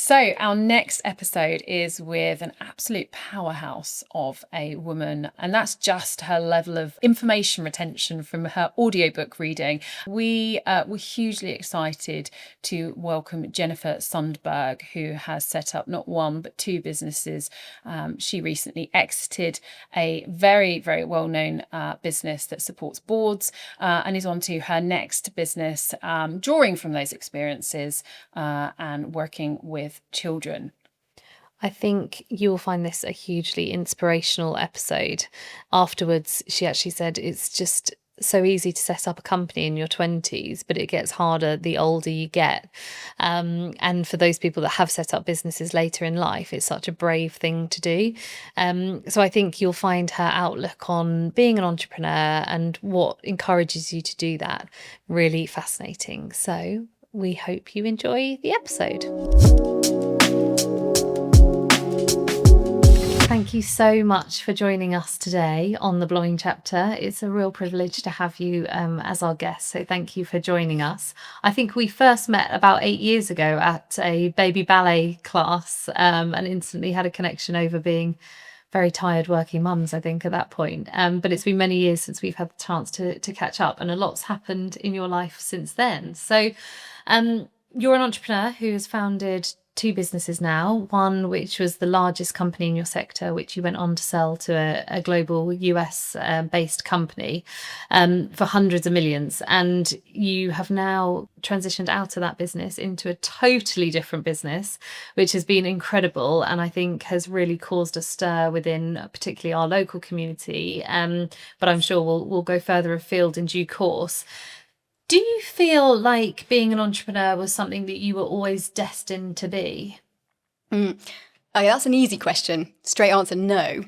So our next episode is with an absolute powerhouse of a woman, and that's just her level of information retention from her audiobook reading. We were hugely excited to welcome Jennifer Sundberg, who has set up not one but two businesses. She recently exited a very, very well-known business that supports boards and is on to her next business, drawing from those experiences and working with children. I think you'll find this a hugely inspirational episode. Afterwards, she actually said it's just so easy to set up a company in your 20s, but it gets harder the older you get. And for those people that have set up businesses later in life, it's such a brave thing to do. So I think you'll find her outlook on being an entrepreneur and what encourages you to do that really fascinating. So we hope you enjoy the episode. Thank you so much for joining us today on The Belonging Chapter. It's a real privilege to have you as our guest, so thank you for joining us. I think we first met about 8 years ago at a baby ballet class and instantly had a connection over being very tired working mums, I think, at that point. But it's been many years since we've had the chance to catch up, and a lot's happened in your life since then. So you're an entrepreneur who has founded two businesses now, one which was the largest company in your sector, which you went on to sell to a global US based company for hundreds of millions. And you have now transitioned out of that business into a totally different business, which has been incredible and I think has really caused a stir within particularly our local community. But I'm sure we'll go further afield in due course. Do you feel like being an entrepreneur was something that you were always destined to be? Okay, that's an easy question. Straight answer, no.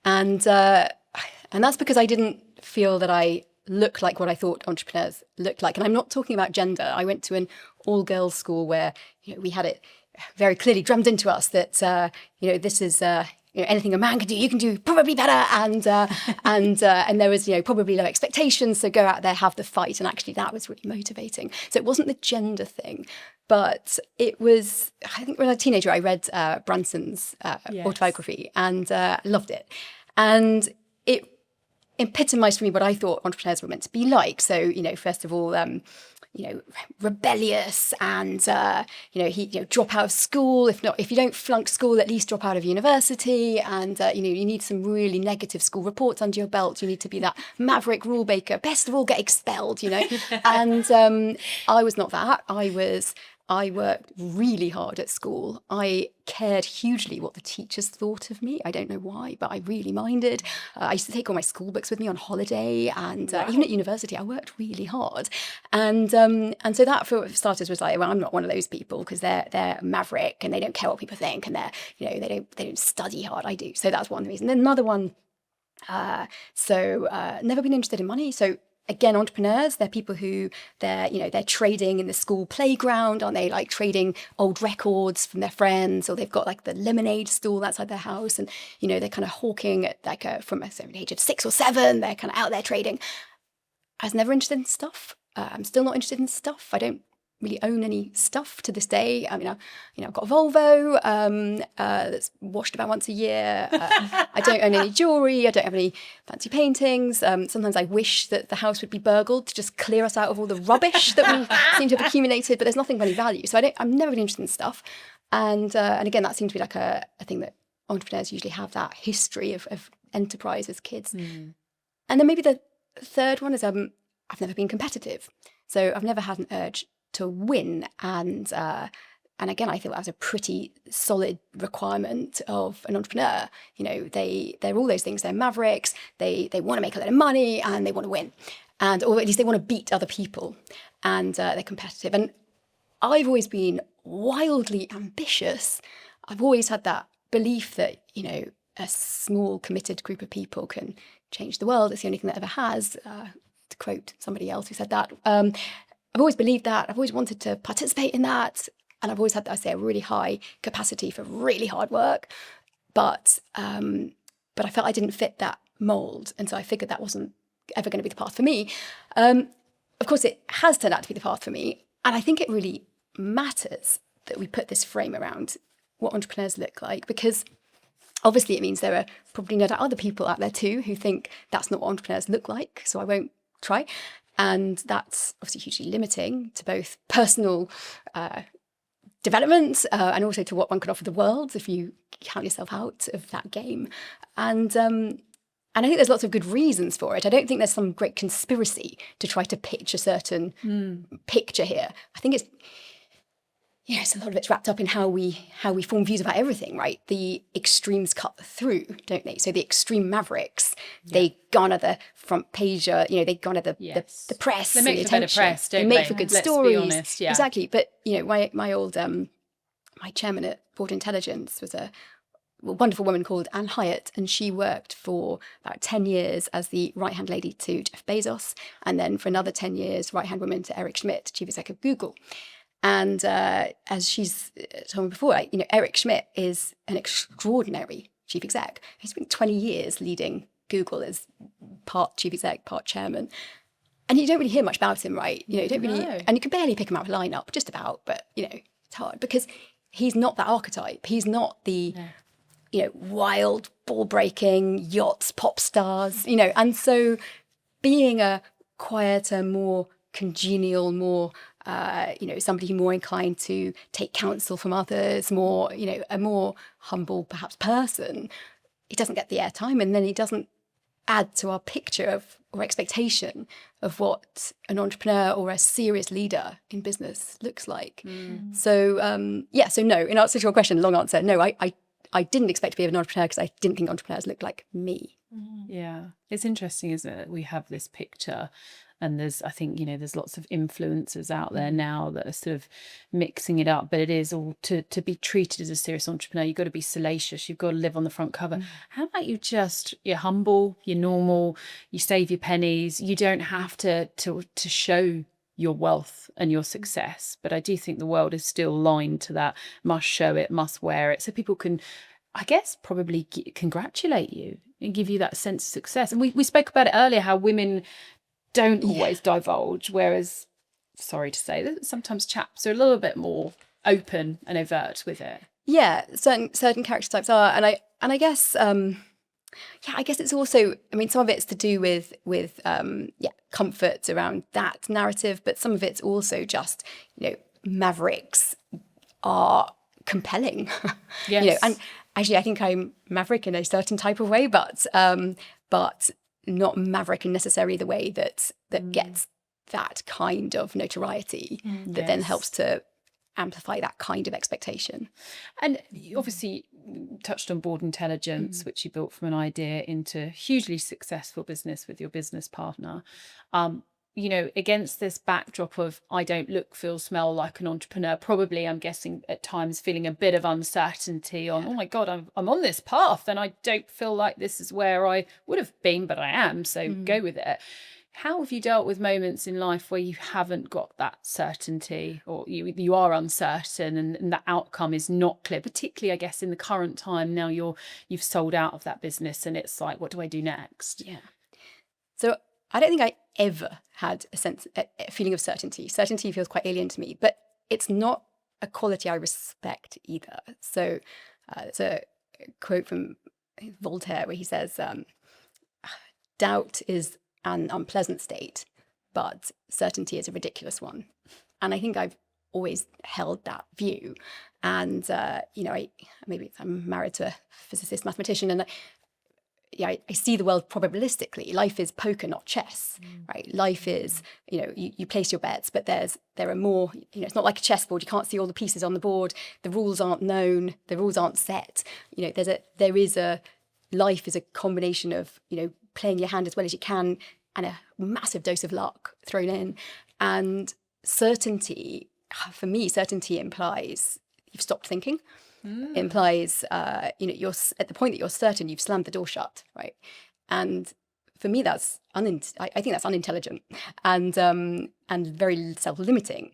And that's because I didn't feel that I looked like what I thought entrepreneurs looked like. And I'm not talking about gender. I went to an all-girls school where we had it very clearly drummed into us that this is anything a man can do, you can do probably better, and there was probably low expectations, so go out there, have the fight, and actually that was really motivating. So it wasn't the gender thing, but it was. I think when I was a teenager, I read Branson's autobiography and loved it, and it epitomised for me what I thought entrepreneurs were meant to be like. So first of all, rebellious and, drop out of school. If you don't flunk school, at least drop out of university. And, you need some really negative school reports under your belt. You need to be that maverick rule breaker. Best of all, get expelled, And I was not that. I worked really hard at school. I cared hugely what the teachers thought of me. I don't know why, but I really minded. I used to take all my school books with me on holiday, and even at university, I worked really hard. And so that, for starters, was like, well, I'm not one of those people because they're maverick and they don't care what people think, and they don't study hard. I do. So that's one reason. Then another one. Never been interested in money. So. Again, entrepreneurs, they're people who they're trading in the school playground, aren't they? Like trading old records from their friends, or they've got like the lemonade stall outside their house, and they're kind of hawking at from the age of 6 or 7. They're kind of out there trading. I was never interested in stuff. I'm still not interested in stuff. I don't really own any stuff to this day. I mean, I've got a Volvo that's washed about once a year. I don't own any jewellery. I don't have any fancy paintings. Sometimes I wish that the house would be burgled to just clear us out of all the rubbish that we seem to have accumulated, but there's nothing of any value. So I'm never really interested in stuff. And again, that seems to be like a thing that entrepreneurs usually have, that history of enterprise as kids. Mm. And then maybe the third one is I've never been competitive. So I've never had an urge to win, and again, I feel that was a pretty solid requirement of an entrepreneur. They're all those things. They're mavericks. They want to make a lot of money, and they want to win, or at least they want to beat other people, and they're competitive. And I've always been wildly ambitious. I've always had that belief that a small committed group of people can change the world. It's the only thing that ever has. To quote somebody else who said that. I've always believed that. I've always wanted to participate in that. And I've always had, a really high capacity for really hard work. But I felt I didn't fit that mould. And so I figured that wasn't ever going to be the path for me. Of course, it has turned out to be the path for me. And I think it really matters that we put this frame around what entrepreneurs look like, because obviously it means there are probably no doubt other people out there too who think that's not what entrepreneurs look like, so I won't try. And that's obviously hugely limiting to both personal development and also to what one could offer the world if you count yourself out of that game. And I think there's lots of good reasons for it. I don't think there's some great conspiracy to try to pitch a certain picture here. I think it's a lot of it's wrapped up in how we form views about everything, right? The extremes cut through, don't they? So the extreme mavericks, they garner the front page, they garner the press. They make the for better attention. press, don't they? they? Make for good Let's stories. be honest, yeah. Exactly. But, my old, my chairman at Board Intelligence was a wonderful woman called Anne Hyatt, and she worked for about 10 years as the right-hand lady to Jeff Bezos, and then for another 10 years, right-hand woman to Eric Schmidt, chief executive of Google. And as she's told me before, Eric Schmidt is an extraordinary chief exec. He spent 20 years leading Google as part chief exec, part chairman. And you don't really hear much about him, right? You don't really, and you can barely pick him out of a lineup, just about, but, it's hard because he's not that archetype. He's not the... wild, ball-breaking yachts, pop stars, and so being a quieter, more congenial, more, somebody more inclined to take counsel from others, more, a more humble, perhaps, person, he doesn't get the airtime, and then he doesn't add to our picture of or expectation of what an entrepreneur or a serious leader in business looks like. So, so no, in answer to your question, long answer, no, I didn't expect to be an entrepreneur because I didn't think entrepreneurs looked like me. Yeah, it's interesting, isn't it? We have this picture, and I think, there's lots of influencers out there now that are sort of mixing it up, but it is all to be treated as a serious entrepreneur. You've got to be salacious. You've got to live on the front cover. How about you're humble, you're normal, you save your pennies. You don't have to show your wealth and your success, but I do think the world is still aligned to that must show it, must wear it, so people can, I guess, probably congratulate you and give you that sense of success. And we spoke about it earlier, how women don't always divulge, whereas, sorry to say, that sometimes chaps are a little bit more open and overt with it. Yeah, certain character types are, and I guess I guess it's also, some of it's to do with comfort around that narrative, but some of it's also just, mavericks are compelling. Yes. And actually I think I'm maverick in a certain type of way, but not maverick in necessarily the way that gets that kind of notoriety that then helps to amplify that kind of expectation. And you obviously touched on Board Intelligence, which you built from an idea into hugely successful business with your business partner. Against this backdrop of I don't look, feel, smell like an entrepreneur, probably, I'm guessing, at times feeling a bit of uncertainty on, oh my God, I'm on this path and I don't feel like this is where I would have been, but I am, so go with it. How have you dealt with moments in life where you haven't got that certainty, or you are uncertain and the outcome is not clear, particularly, I guess, in the current time now you've sold out of that business and it's like, what do I do next? Yeah. So I don't think I ever had a feeling of certainty. Certainty feels quite alien to me, but it's not a quality I respect either. So there's a quote from Voltaire where he says, doubt is an unpleasant state, but certainty is a ridiculous one. And I think I've always held that view. And, I'm married to a physicist, mathematician, and I see the world probabilistically. Life is poker, not chess, right? Life is, you place your bets, but there are more, it's not like a chessboard. You can't see all the pieces on the board. The rules aren't known. The rules aren't set. Life is a combination of, playing your hand as well as you can and a massive dose of luck thrown in. And certainty, for me, certainty implies you've stopped thinking. It implies, you're at the point that you're certain you've slammed the door shut, right? And for me, I think that's unintelligent and very self-limiting.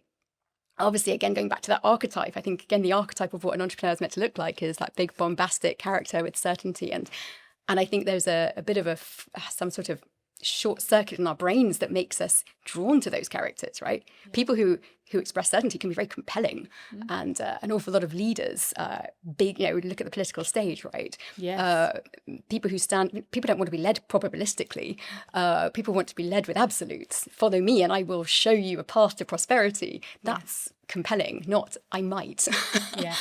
Obviously, again, going back to that archetype, I think, again, the archetype of what an entrepreneur is meant to look like is that big bombastic character with certainty. And I think there's a bit of some sort of short circuit in our brains that makes us drawn to those characters, right? People who express certainty can be very compelling, and an awful lot of leaders, look at the political stage, right? Yes. People don't want to be led probabilistically. People want to be led with absolutes. Follow me and I will show you a path to prosperity. That's compelling, not I might. Yeah,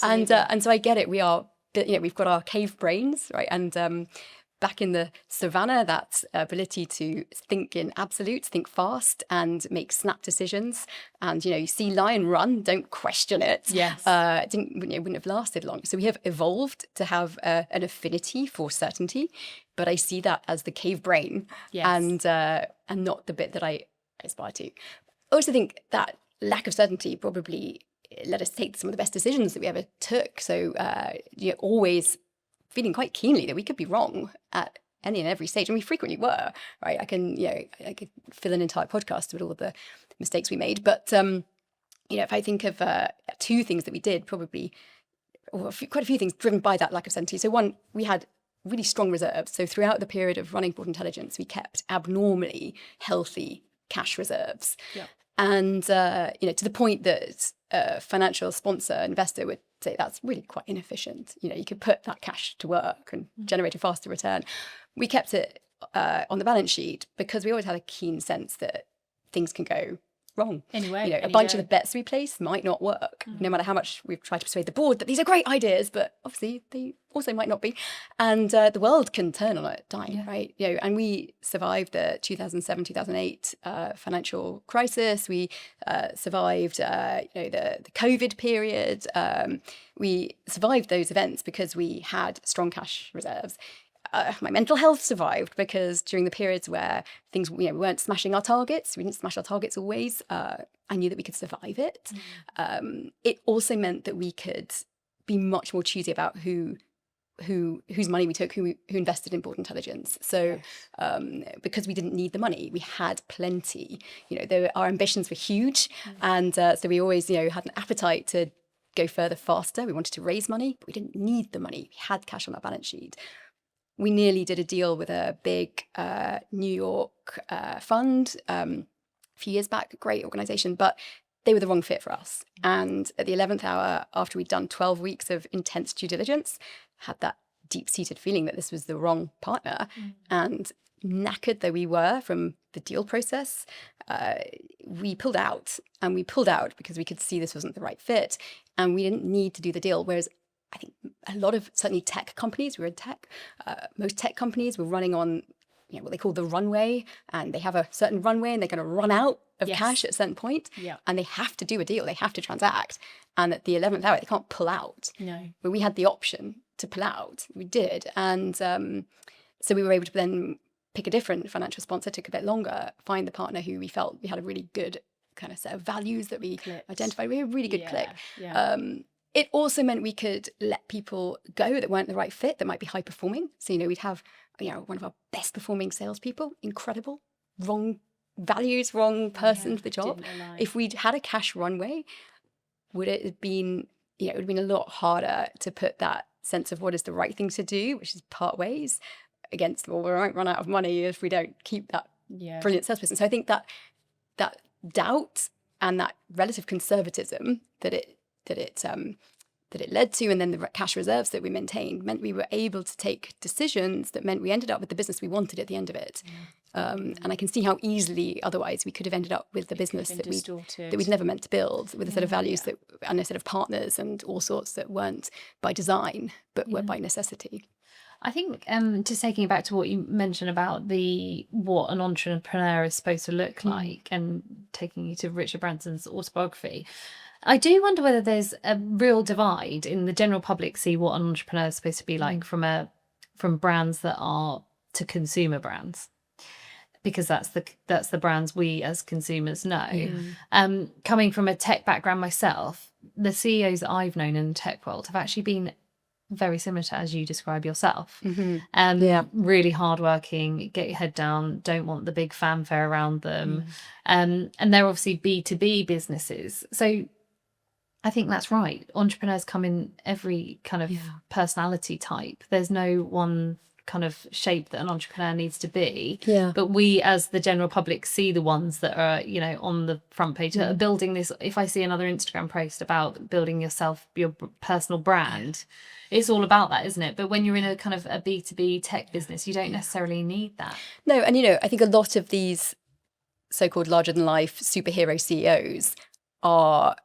And absolutely. so I get it. We've got our cave brains, right? And back in the savannah, that ability to think in absolutes, think fast, and make snap decisions. And you see lion run, don't question it. Yes. It wouldn't have lasted long. So we have evolved to have an affinity for certainty, but I see that as the cave brain, Yes. and not the bit that I aspire to. I also think that lack of certainty probably led us to take some of the best decisions that we ever took. So always feeling quite keenly that we could be wrong at any and every stage, and we frequently were, right? I could fill an entire podcast with all of the mistakes we made, but if I think of two things that we did, probably, or quite a few things driven by that lack of certainty. So one, we had really strong reserves. So throughout the period of running Board Intelligence, we kept abnormally healthy cash reserves. Yep. And to the point that a financial sponsor investor would say that's really quite inefficient. You could put that cash to work and generate a faster return. We kept it on the balance sheet because we always had a keen sense that things can go wrong. Anyway, a bunch of the bets we place might not work, no matter how much we've tried to persuade the board that these are great ideas, but obviously they also might not be. And the world can turn on a dime, right? And we survived the 2007-2008 financial crisis. We survived, the COVID period. We survived those events because we had strong cash reserves. My mental health survived because during the periods where things, we weren't smashing our targets, we didn't smash our targets always, I knew that we could survive it. It also meant that we could be much more choosy about whose money we took, who invested in Board Intelligence. So because we didn't need the money, we had plenty. Our ambitions were huge, and so we always had an appetite to go further faster. We wanted to raise money, but we didn't need the money. We had cash on our balance sheet. We nearly did a deal with a big New York fund a few years back, a great organization, but they were the wrong fit for us. And at the 11th hour, after we'd done 12 weeks of intense due diligence, had that deep-seated feeling that this was the wrong partner. And knackered though we were from the deal process, we pulled out. And we pulled out because we could see this wasn't the right fit. And we didn't need to do the deal. Whereas I think a lot of, certainly tech companies, we were in tech, most tech companies were running on what they call the runway, and they have a certain runway and they're going to run out of cash at a certain point, and they have to do a deal, they have to transact, and at the 11th hour they can't pull out. But we had the option to pull out, we did, and so we were able to then pick a different financial sponsor. Took a bit longer, find the partner who we felt we had a really good kind of set of values that we identified. We had a really good click. It also meant we could let people go that weren't the right fit, that might be high performing. So, we'd have, one of our best performing salespeople, incredible, wrong values, wrong person for the job. If we'd had a cash runway, would it have been, it would have been a lot harder to put that sense of what is the right thing to do, which is part ways, against, well, we won't run out of money if we don't keep that brilliant salesperson. So I think that doubt and that relative conservatism that it led to, and then the cash reserves that we maintained, meant we were able to take decisions that meant we ended up with the business we wanted at the end of it. And I can see how easily otherwise we could have ended up with the business that we'd never meant to build, with a set of values that, and a set of partners and all sorts that weren't by design but were by necessity. I think just taking it back to what you mentioned about what an entrepreneur is supposed to look like, and taking you to Richard Branson's autobiography, I do wonder whether there's a real divide in the general public see what an entrepreneur is supposed to be like from brands that are to consumer brands, because that's the brands we as consumers know. Coming from a tech background myself, the CEOs that I've known in the tech world have actually been very similar to as you describe yourself. Really hardworking, get your head down, don't want the big fanfare around them. And they're obviously B2B businesses. So I think that's right. Entrepreneurs come in every kind of personality type. There's no one kind of shape that an entrepreneur needs to be. Yeah. But we, as the general public, see the ones that are, you know, on the front page that are building this. If I see another Instagram post about building yourself, your personal brand, it's all about that, isn't it? But when you're in a kind of a B2B tech business, you don't necessarily need that. No, and, you know, I think a lot of these so-called larger-than-life superhero CEOs are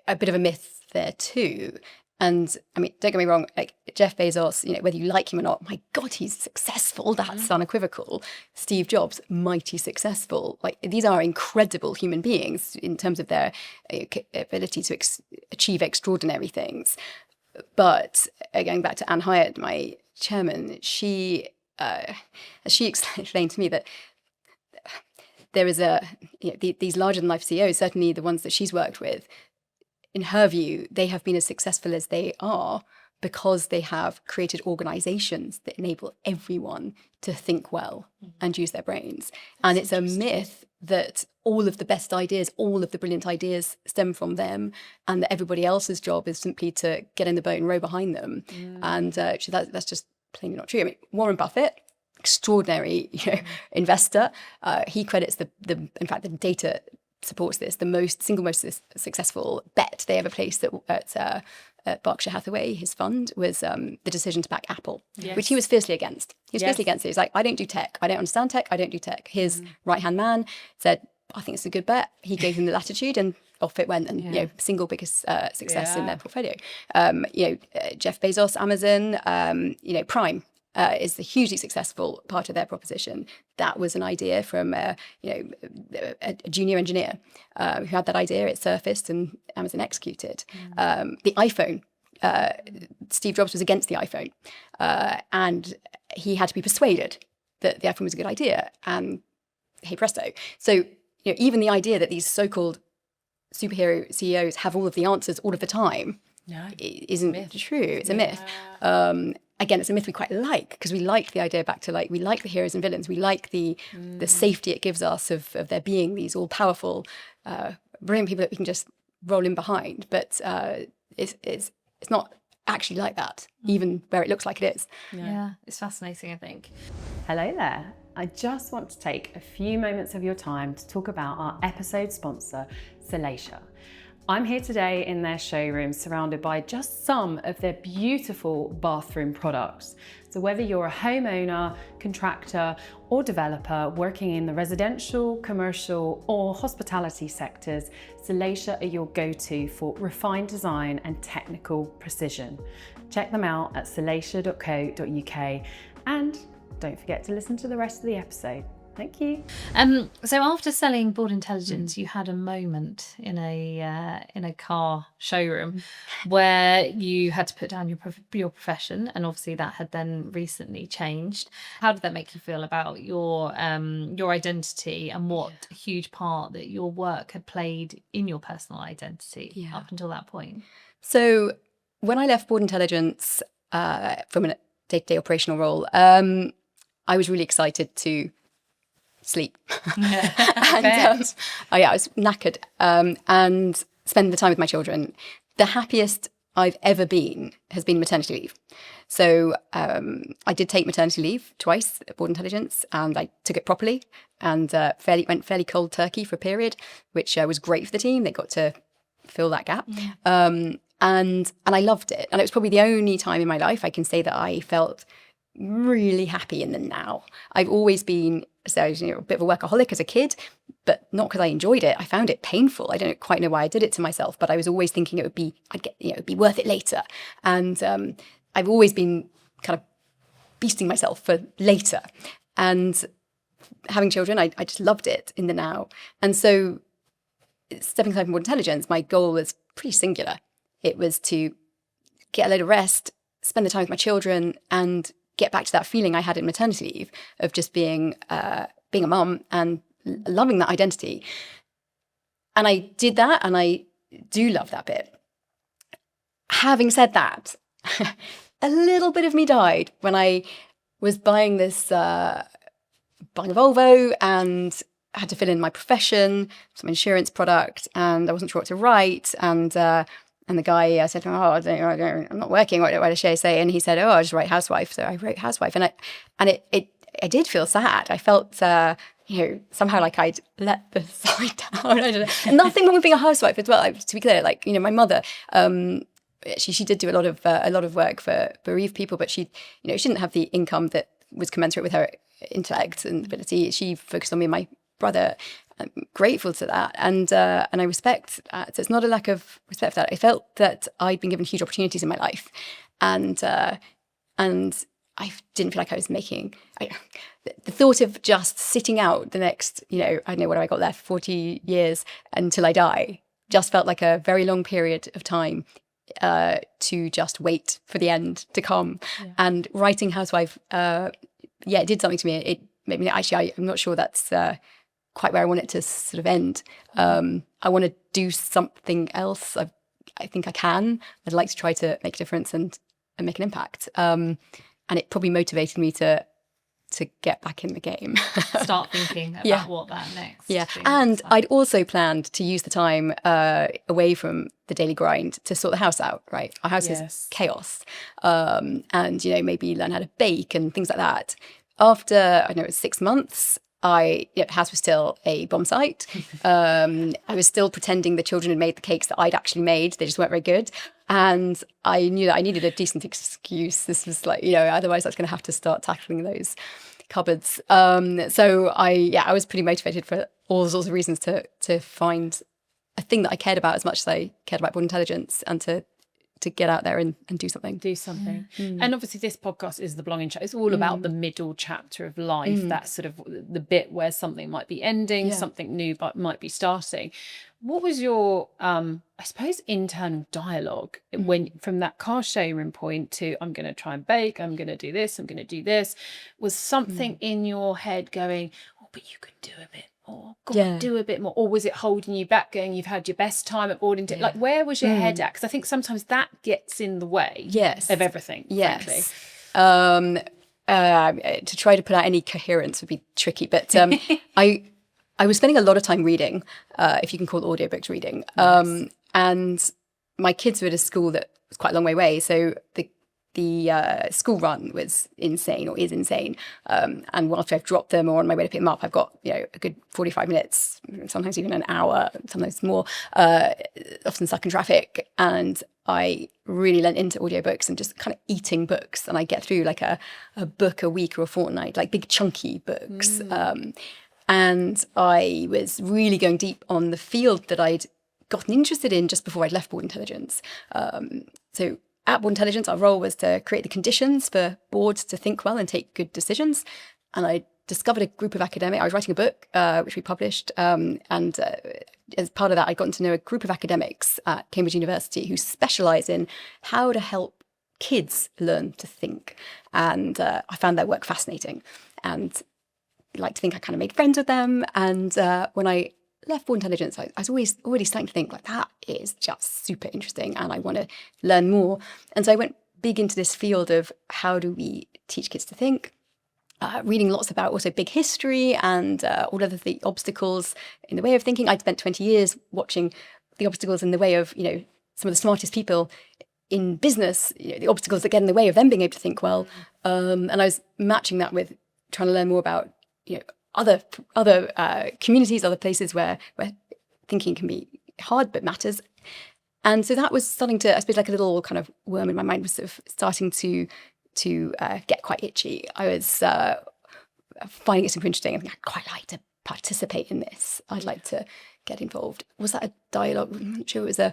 a bit of a myth there too. And I mean, don't get me wrong, like Jeff Bezos, you know, whether you like him or not, my God, he's successful. That's unequivocal. Steve Jobs, mighty successful. Like, these are incredible human beings in terms of their ability to achieve extraordinary things. But going back to Anne Hyatt, my chairman, she explained to me that there is these larger than life CEOs, certainly the ones that she's worked with, in her view, they have been as successful as they are because they have created organizations that enable everyone to think well and use their brains. And it's a myth that all of the best ideas, all of the brilliant ideas stem from them, and that everybody else's job is simply to get in the boat and row behind them. And that's just plainly not true. I mean, Warren Buffett, extraordinary, investor. He credits in fact, the data supports this, the single most successful bet they ever placed at Berkshire Hathaway, his fund, was the decision to back Apple, which he was fiercely against. He was fiercely against it. He's like, I don't do tech. I don't understand tech. I don't do tech. His right-hand man said, I think it's a good bet. He gave him the latitude and off it went, and single biggest success in their portfolio. Jeff Bezos, Amazon, Prime. Is the hugely successful part of their proposition. That was an idea from a junior engineer who had that idea. It surfaced and Amazon executed. The iPhone, Steve Jobs was against the iPhone, and he had to be persuaded that the iPhone was a good idea. And hey presto! So even the idea that these so-called superhero CEOs have all of the answers all of the time isn't true. It's a myth. Again, it's a myth we quite like, because we like the idea we like the heroes and villains. We like the safety it gives us of there being these all-powerful, brilliant people that we can just roll in behind. But it's not actually like that, even where it looks like it is. Yeah, it's fascinating, I think. Hello there. I just want to take a few moments of your time to talk about our episode sponsor, Salacia. I'm here today in their showroom surrounded by just some of their beautiful bathroom products. So whether you're a homeowner, contractor, or developer working in the residential, commercial, or hospitality sectors, Salacia are your go-to for refined design and technical precision. Check them out at salacia.co.uk and don't forget to listen to the rest of the episode. Thank you. So after selling Board Intelligence, you had a moment in a car showroom where you had to put down your profession, and obviously that had then recently changed. How did that make you feel about your identity, and what a huge part that your work had played in your personal identity up until that point? So when I left Board Intelligence from a day-to-day operational role, I was really excited to sleep. I was knackered, and spend the time with my children. The happiest I've ever been has been maternity leave. So I did take maternity leave twice at Board Intelligence, and I took it properly, and went fairly cold turkey for a period, which was great for the team. They got to fill that gap. And I loved it. And it was probably the only time in my life I can say that I felt really happy in the now. I've always been a bit of a workaholic as a kid, but not because I enjoyed it. I found it painful. I don't quite know why I did it to myself, but I was always thinking it'd be worth it later. And I've always been kind of beasting myself for later. And having children, I just loved it in the now. And so stepping aside from Board Intelligence, my goal was pretty singular. It was to get a load of rest, spend the time with my children, and get back to that feeling I had in maternity leave of just being a mum and loving that identity. And I did that, and I do love that bit. Having said that, a little bit of me died when I was buying a Volvo, and I had to fill in my profession, some insurance product, and I wasn't sure what to write. And And the guy, I said, I'm not working. What should I say? And he said, I just write housewife. So I wrote housewife. And I did feel sad. I felt, somehow like I'd let the side down. I don't know. And nothing wrong with being a housewife as well. To be clear, like, my mother, she did do a lot of work for bereaved people, but she didn't have the income that was commensurate with her intellect and ability. She focused on me and my brother. I'm grateful to that, and I respect that. So it's not a lack of respect for that. I felt that I'd been given huge opportunities in my life, and I didn't feel like I was making. The thought of just sitting out the next, I don't know what I got left, 40 years until I die, just felt like a very long period of time to just wait for the end to come. Yeah. And writing Housewife, it did something to me. It made me, actually, I'm not sure that's quite where I want it to sort of end. I want to do something else. I think I can. I'd like to try to make a difference and make an impact. And it probably motivated me to get back in the game. Start thinking about what that next. Yeah, and I'd also planned to use the time away from the daily grind to sort the house out, right? Our house is chaos. And, maybe learn how to bake and things like that. After, it was 6 months, the house was still a bomb site. I was still pretending the children had made the cakes that I'd actually made. They just weren't very good. And I knew that I needed a decent excuse. This was like, otherwise I was going to have to start tackling those cupboards. So I was pretty motivated for all sorts of reasons to find a thing that I cared about as much as I cared about board intelligence, and to get out there and do something. And obviously this podcast is the blogging chapter. It's all about the middle chapter of life. That's sort of the bit where something might be ending, something new might be starting. What was your, I suppose, internal dialogue when from that car showroom point to I'm going to try and bake, I'm going to do this, I'm going to do this? Was something in your head going, oh, but you could do a bit more, do a bit more? Or was it holding you back, going, you've had your best time at boarding? Like, where was your head at? Because I think sometimes that gets in the way of everything, frankly. To try to put out any coherence would be tricky, but I was spending a lot of time reading, if you can call audiobooks reading. Nice. And my kids were at a school that was quite a long way away, so the school run was insane, or is insane. And after I've dropped them or on my way to pick them up, I've got a good 45 minutes, sometimes even an hour, sometimes more, often stuck in traffic. And I really lent into audiobooks and just kind of eating books. And I get through like a book a week or a fortnight, like big chunky books. And I was really going deep on the field that I'd gotten interested in just before I'd left Board Intelligence. So at Board Intelligence, our role was to create the conditions for boards to think well and take good decisions. And I discovered a group of academics. I was writing a book, which we published. And as part of that, I'd gotten to know a group of academics at Cambridge University who specialise in how to help kids learn to think. And I found their work fascinating. And like to think I kind of made friends with them. And when I left Board Intelligence, I was already starting to think like, that is just super interesting and I want to learn more. And so I went big into this field of how do we teach kids to think, reading lots about also big history and all of the obstacles in the way of thinking. I'd spent 20 years watching the obstacles in the way of, some of the smartest people in business, the obstacles that get in the way of them being able to think well. And I was matching that with trying to learn more about other communities, other places where thinking can be hard but matters. And so that was starting to, I suppose, like a little kind of worm in my mind was sort of starting to get quite itchy. I was finding it super interesting. I think I'd quite like to participate in this. I'd like to get involved. Was that a dialogue? I'm not sure. It was I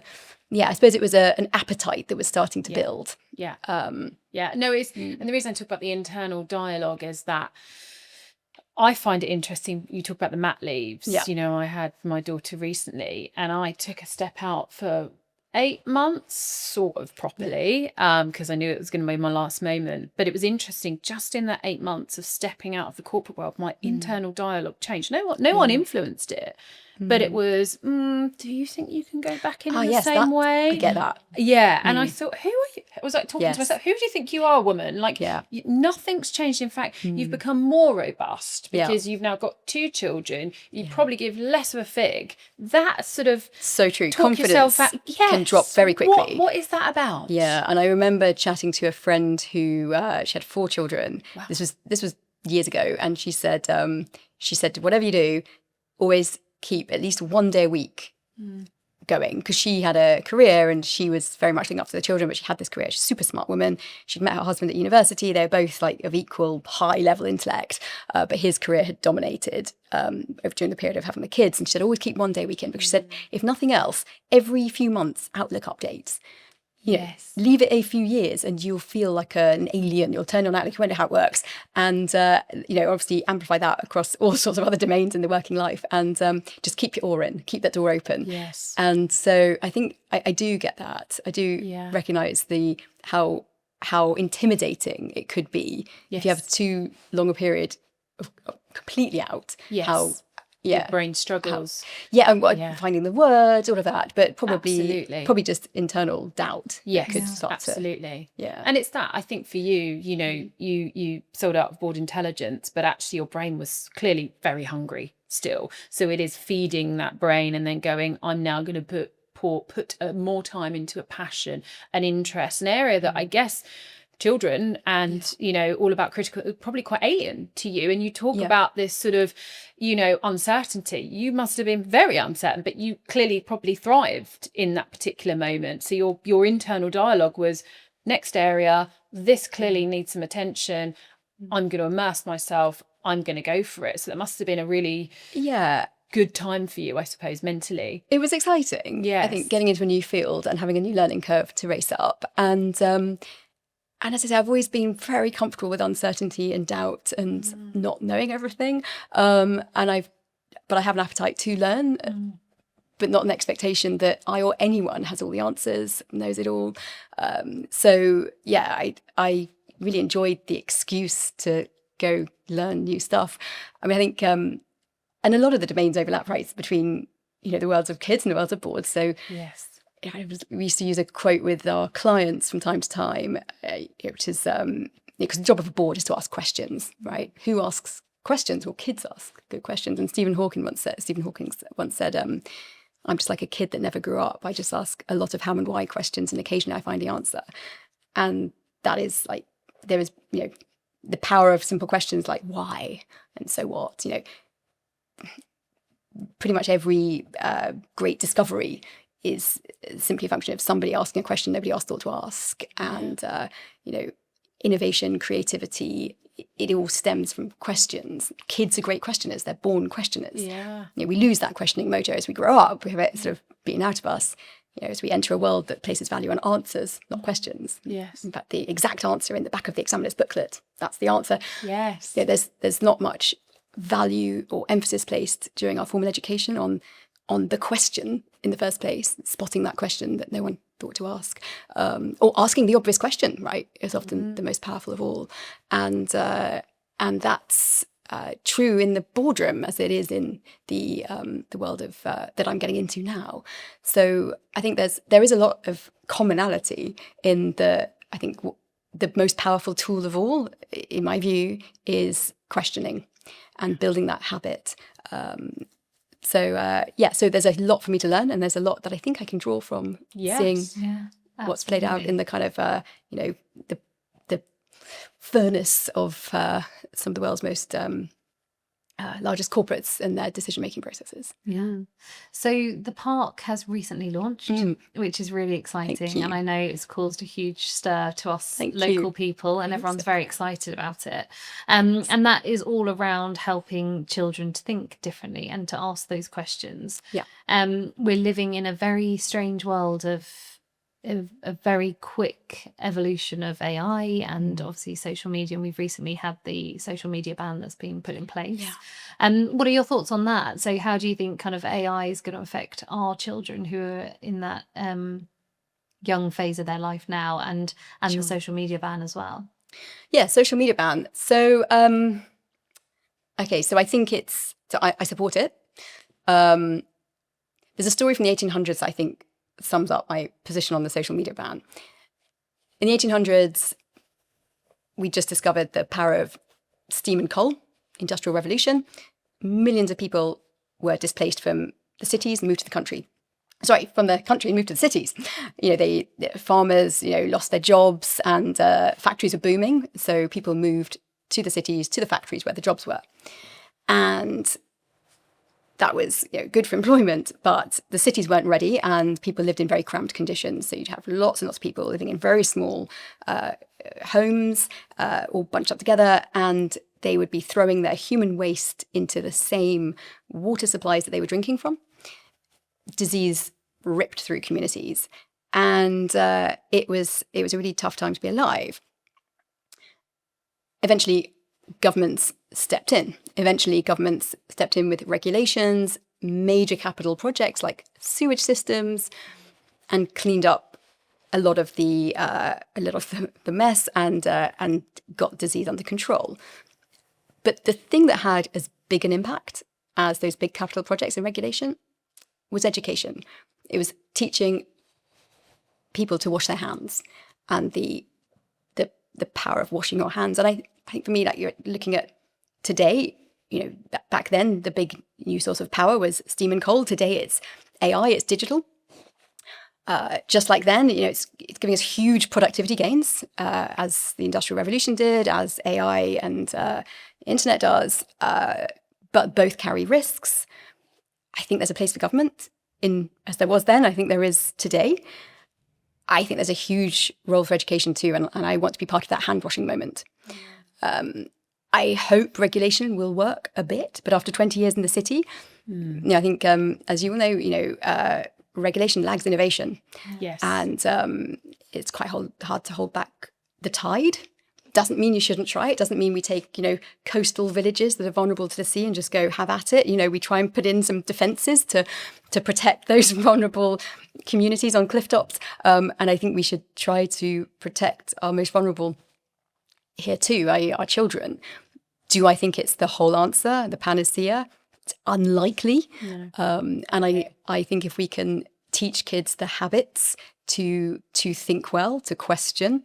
suppose it was an appetite that was starting to build. And the reason I talk about the internal dialogue is that I find it interesting. You talk about the mat leaves. I had my daughter recently and I took a step out for 8 months, sort of properly, because I knew it was going to be my last moment. But it was interesting, just in that 8 months of stepping out of the corporate world, my internal dialogue changed. No one influenced it, but it was, do you think you can go back in the yes, same way? I get that. Yeah. And I thought, who are you? I was like talking Yes. to myself, who do you think you are, woman? Like, nothing's changed. In fact, you've become more robust because you've now got 2 children. You probably give less of a fig. That sort of So true. talk Confidence yourself out. can drop very quickly. What is that about? Yeah, and I remember chatting to a friend who she had 4 children. Wow. This was years ago, and she said whatever you do, always keep at least one day a week going, because she had a career and she was very much looking after the children, but she had this career. She's a super smart woman. She'd met her husband at university. They were both like of equal high level intellect, but his career had dominated during the period of having the kids. And she said, always keep one day a week in, because she said, if nothing else, every few months, Outlook updates. Yes. Leave it a few years and you'll feel like an alien. You'll turn on Outlook, you wonder how it works. And, obviously amplify that across all sorts of other domains in the working life, and just keep your oar in, keep that door open. Yes. And so I think I do get that. I do recognise how intimidating it could be if you have too long a period of completely out. Yes. Your brain struggles. Finding the words, all of that, but probably just internal doubt. Yes, could start absolutely. Yeah. And it's that, I think for you, you sold out of Board Intelligence, but actually your brain was clearly very hungry still. So it is feeding that brain and then going, I'm now going to put more time into a passion, an interest, an area that I guess children and all about critical, probably quite alien to you. And you talk about this sort of uncertainty. You must have been very uncertain, but you clearly probably thrived in that particular moment. So your internal dialogue was, next area, this clearly needs some attention, I'm going to immerse myself, I'm going to go for it. So that must have been a really good time for you, I suppose, mentally. It was exciting. Yes. I think getting into a new field and having a new learning curve to race up. And as I say, I've always been very comfortable with uncertainty and doubt and not knowing everything. But I have an appetite to learn, but not an expectation that I or anyone has all the answers, knows it all. I really enjoyed the excuse to go learn new stuff. I mean, I think, and a lot of the domains overlap, right, between, the worlds of kids and the worlds of boards. So yes. We used to use a quote with our clients from time to time, which is because the job of a board is to ask questions, right? Who asks questions? Well, kids ask good questions. And Stephen Hawking once said, I'm just like a kid that never grew up. I just ask a lot of how and why questions, and occasionally I find the answer. And that is like, there is, the power of simple questions like why and so what. Pretty much every great discovery is simply a function of somebody asking a question nobody else thought to ask. And, innovation, creativity, it all stems from questions. Kids are great questioners. They're born questioners. Yeah. We lose that questioning mojo as we grow up. We have it sort of beaten out of us, as we enter a world that places value on answers, not questions. Yes. In fact, the exact answer in the back of the examiner's booklet, that's the answer. Yes. There's not much value or emphasis placed during our formal education on the question in the first place, spotting that question that no one thought to ask, or asking the obvious question, right, is often the most powerful of all. And that's true in the boardroom as it is in the world of that I'm getting into now. So I think there is a lot of commonality in the most powerful tool of all, in my view, is questioning and building that habit. So there's a lot for me to learn, and there's a lot that I think I can draw from seeing what's played out in the kind of the furnace of some of the world's most largest corporates and their decision-making processes. Yeah. So the park has recently launched, which is really exciting. And I know it's caused a huge stir to us local people, and everyone's very excited about it. And that is all around helping children to think differently and to ask those questions. Yeah. We're living in a very strange world of a very quick evolution of AI and obviously social media, and we've recently had the social media ban that's been put in place. What are your thoughts on that? So how do you think kind of AI is going to affect our children who are in that young phase of their life now, and the social media ban as well? Yeah, social media ban. So so I think I support it. There's a story from the 1800s that I think sums up my position on the social media ban. In the 1800s, we just discovered the power of steam and coal, industrial revolution. Millions of people were displaced from the cities and moved to the country. Sorry, from the country and moved to the cities. The farmers, lost their jobs, and factories were booming. So people moved to the cities, to the factories where the jobs were. And that was good for employment, but the cities weren't ready and people lived in very cramped conditions. So you'd have lots and lots of people living in very small homes, all bunched up together, and they would be throwing their human waste into the same water supplies that they were drinking from. Disease ripped through communities, and it was a really tough time to be alive. Eventually, governments stepped in. With regulations, major capital projects like sewage systems, and cleaned up a lot of the mess and got disease under control. But the thing that had as big an impact as those big capital projects and regulation was education. It was teaching people to wash their hands and the power of washing your hands. And I think for me, like, you're looking at today, back then the big new source of power was steam and coal. Today it's AI, it's digital. Just like then, it's giving us huge productivity gains, as the Industrial Revolution did, as AI and internet does. But both carry risks. I think there's a place for government as there was then. I think there is today. I think there's a huge role for education too, and I want to be part of that hand washing moment. I hope regulation will work a bit, but after 20 years in the city, I think, as you all know, regulation lags innovation. Yes. And it's quite hard to hold back the tide. Doesn't mean you shouldn't try it. Doesn't mean we take, coastal villages that are vulnerable to the sea and just go have at it. We try and put in some defences to protect those vulnerable communities on cliff tops. And I think we should try to protect our most vulnerable here too, i.e. our children. Do I think it's the whole answer, the panacea? It's unlikely. No. And I think if we can teach kids the habits to think well, to question,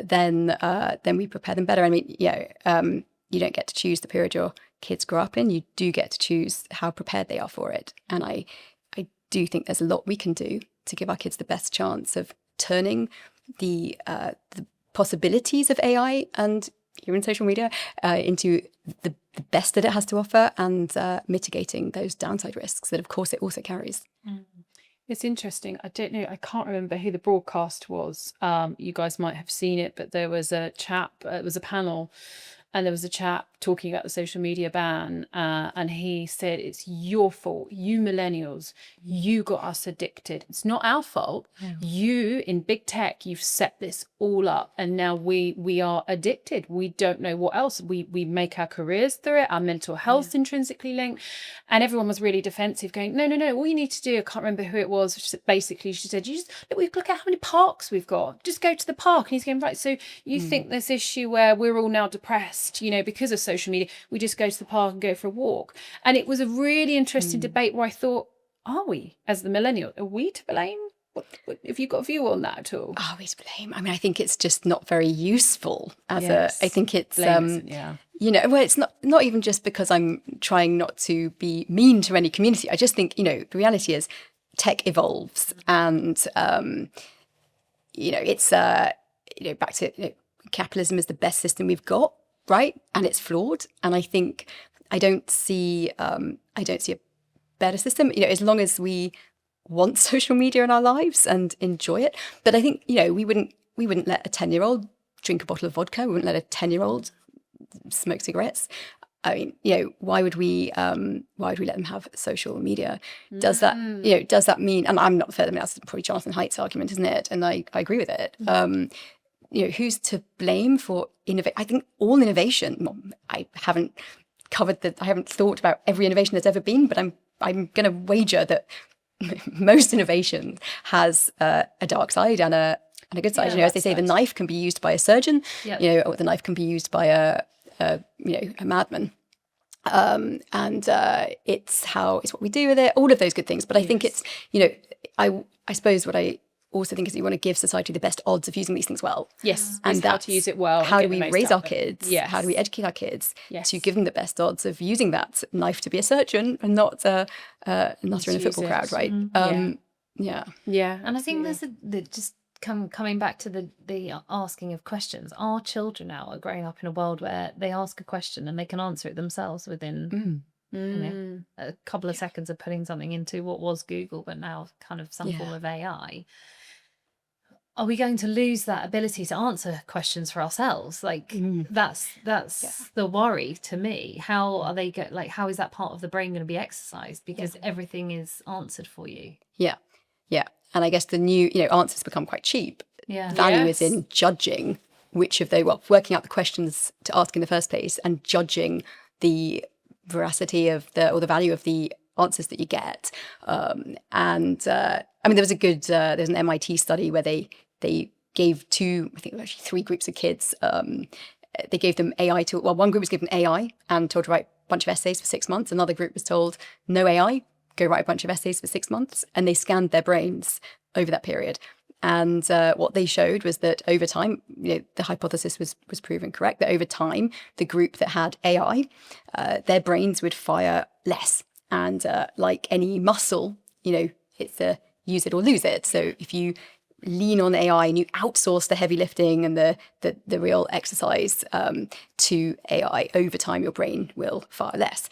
then we prepare them better. I mean, you don't get to choose the period your kids grow up in. You do get to choose how prepared they are for it. And I do think there's a lot we can do to give our kids the best chance of turning the possibilities of AI and human social media into the best that it has to offer, and mitigating those downside risks that, of course, it also carries. It's interesting. I don't know. I can't remember who the broadcast was. You guys might have seen it, but there was a chap. It was a panel, and there was a chap talking about the social media ban, and he said, "It's your fault, you millennials. You got us addicted. It's not our fault. Yeah. You in big tech, you've set this all up, and now we are addicted. We don't know what else. We make our careers through it. Our mental health's intrinsically linked." And everyone was really defensive, going, "No. All you need to do," I can't remember who it was. Basically, she said, "You just look at how many parks we've got. Just go to the park." And he's going, "Right. So you think this issue where we're all now depressed, because of social media, we just go to the park and go for a walk?" And it was a really interesting debate where I thought, are we, as the millennial, are we to blame? What have you got a view on that at all? Are we to blame? I mean, I think it's just not very usable Yes. I think it's Yeah. well, it's not even just because I'm trying not to be mean to any community. I just think, the reality is tech evolves, and it's back to capitalism is the best system we've got, right? And it's flawed. And I think I don't see a better system, as long as we want social media in our lives and enjoy it. But I think, we wouldn't let a 10-year-old drink a bottle of vodka. We wouldn't let a 10-year-old smoke cigarettes. I mean, why would we let them have social media? Does that mean, and I'm not further, that's probably Jonathan Haidt's argument, isn't it? And I agree with it. Who's to blame for innovation? I think all innovation, I haven't thought about every innovation there's ever been, but I'm going to wager that most innovation has a dark side and a good side. As they say, the knife can be used by a surgeon, or the knife can be used by a madman. and it's what we do with it, all of those good things. But I think it's, I suppose what I also think is that you want to give society the best odds of using these things well. Yes, and it's how to use it well. How do and get we the most raise out our of it. kids? Yes. How do we educate our kids Yes. to give them the best odds of using that knife to be a surgeon and not in a football crowd, right? Yeah. And I think just coming back to the asking of questions. Our children now are growing up in a world where they ask a question and they can answer it themselves within a couple of seconds of putting something into what was Google, but now kind of some form of AI. Are we going to lose that ability to answer questions for ourselves? Like that's the worry to me. How are they how is that part of the brain going to be exercised? Because everything is answered for you. Yeah. And I guess the new, answers become quite cheap. Value is in judging which of working out the questions to ask in the first place and judging the veracity of or the value of the answers that you get. There was there's an MIT study where they gave three groups of kids. They gave them AI one group was given AI and told to write a bunch of essays for 6 months. Another group was told no AI, go write a bunch of essays for 6 months. And they scanned their brains over that period. And what they showed was that over time, the hypothesis was proven correct, that over time, the group that had AI, their brains would fire less. And like any muscle, it's a use it or lose it. So if you lean on AI and you outsource the heavy lifting and the real exercise to AI, over time, your brain will fire less.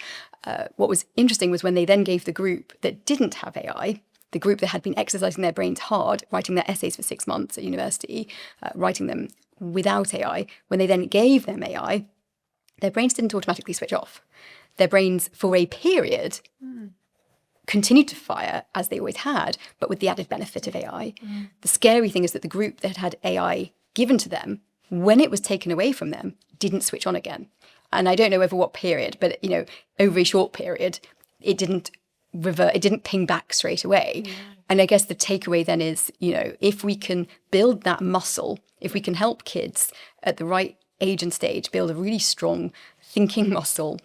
What was interesting was when they then gave the group that didn't have AI, the group that had been exercising their brains hard, writing their essays for 6 months at university, writing them without AI, when they then gave them AI, their brains didn't automatically switch off. Their brains, for a period, continued to fire as they always had, but with the added benefit of AI. The scary thing is that the group that had AI given to them, when it was taken away from them, didn't switch on again. And I don't know over what period, but over a short period, it didn't revert, it didn't ping back straight away. And I guess the takeaway then is, if we can build that muscle, if we can help kids at the right age and stage build a really strong thinking muscle,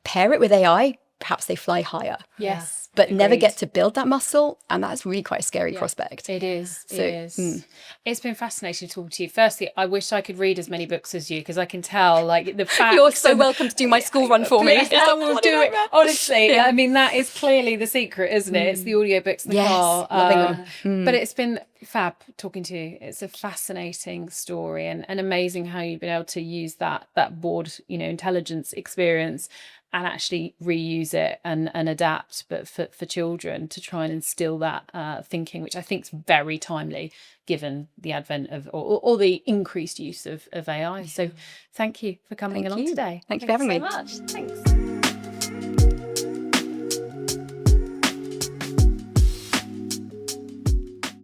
pair it with AI, perhaps they fly higher. Yes. But never get to build that muscle, and that's really quite a scary prospect. It is. It's been fascinating to talk to you. Firstly, I wish I could read as many books as you, because I can tell, the facts. You're so welcome to do my school run for me. I will do it. Honestly, I mean, that is clearly the secret, isn't it? It's the audiobooks in the car. Loving them. But it's been fab talking to you. It's a fascinating story, and amazing how you've been able to use that board, intelligence experience and actually reuse it and adapt, but for children, to try and instill that thinking, which I think is very timely given the advent of or the increased use of AI. So thank you for coming along today. Thank you for having me. Thanks so much. Thanks.